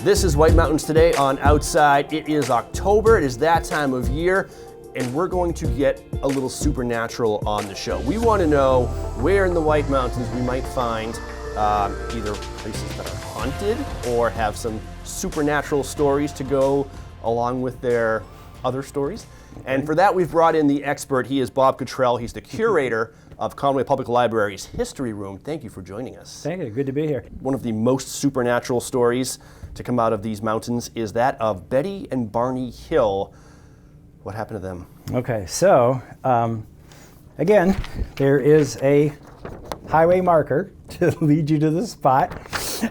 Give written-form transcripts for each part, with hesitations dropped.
This is White Mountains Today on Outside. It is October, it is that time of year, and we're going to get a little supernatural on the show. We want to know where in the White Mountains we might find either places that are haunted or have some supernatural stories to go along with their other stories. And for that, we've brought in the expert. He is Bob Cottrell. He's the curator of Conway Public Library's History Room. Thank you for joining us. Thank you. Good to be here. One of the most supernatural stories to come out of these mountains is that of Betty and Barney Hill. What happened to them? Okay, so again, there is a highway marker to lead you to the spot,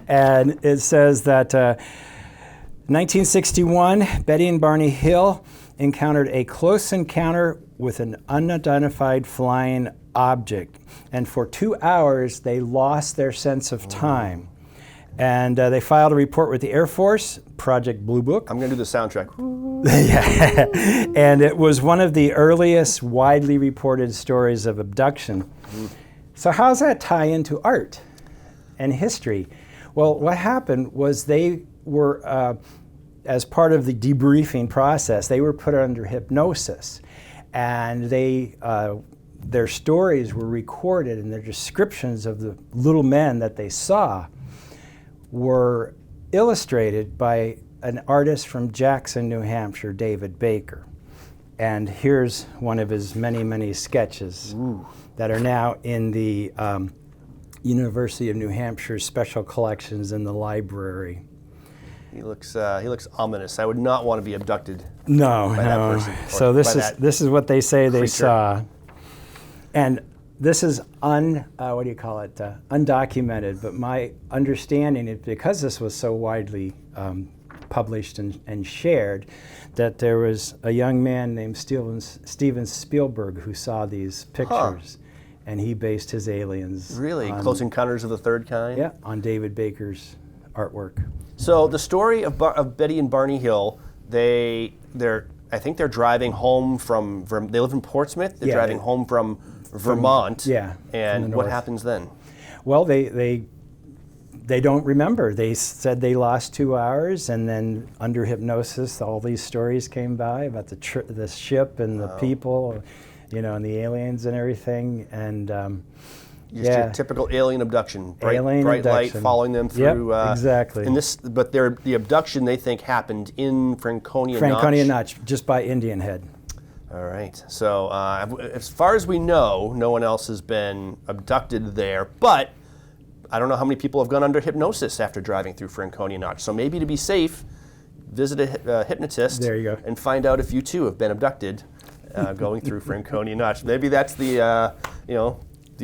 and it says that 1961, Betty and Barney Hill encountered a close encounter with an unidentified flying object, and for 2 hours they lost their sense of time. And they filed a report with the Air Force, Project Blue Book. I'm going to do the soundtrack. Yeah. And it was one of the earliest widely reported stories of abduction. So how does that tie into art and history? Well, what happened was they were, as part of the debriefing process, they were put under hypnosis. And their stories were recorded, and their descriptions of the little men that they saw were illustrated by an artist from Jackson, New Hampshire, David Baker. And here's one of his many, many sketches that are now in the University of New Hampshire Special Collections in the library. He looks ominous. I would not want to be abducted by that person. So this is what they say they saw. And this is undocumented, but my understanding is because this was so widely published and shared, that there was a young man named Steven Spielberg who saw these pictures, and he based his aliens. Really? Close Encounters of the Third Kind? Yeah, on David Baker's artwork. So the story of Betty and Barney Hill, I think they're driving home from, they live in Portsmouth, they're driving home from Vermont. And what happens then? Well, they don't remember. They said they lost 2 hours, and then under hypnosis, all these stories came by about the ship and the people, and the aliens and everything. And just your typical alien abduction, bright abduction. light following them through. Yep, exactly. But the abduction they think happened in Franconia Notch. Franconia Notch, just by Indian Head. All right. So as far as we know, no one else has been abducted there. But I don't know how many people have gone under hypnosis after driving through Franconia Notch. So maybe to be safe, visit a hypnotist. There you go. And find out if you too have been abducted going through Franconia Notch. Maybe that's the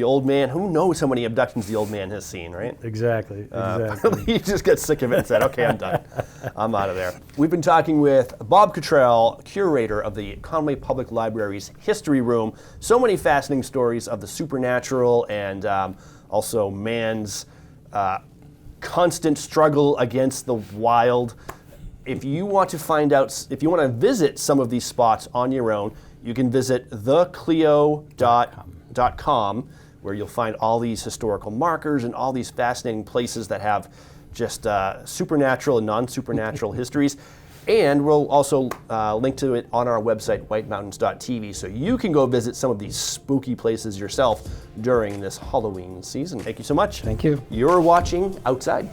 old man. Who knows how many abductions the old man has seen, right? Exactly. He just got sick of it and said, okay, I'm done. I'm out of there. We've been talking with Bob Cottrell, curator of the Conway Public Library's History Room. So many fascinating stories of the supernatural and also man's constant struggle against the wild. If you want to visit some of these spots on your own, you can visit thecleo.com, where you'll find all these historical markers and all these fascinating places that have just supernatural and non-supernatural histories. And we'll also link to it on our website, whitemountains.tv, so you can go visit some of these spooky places yourself during this Halloween season. Thank you so much. Thank you. You're watching Outside.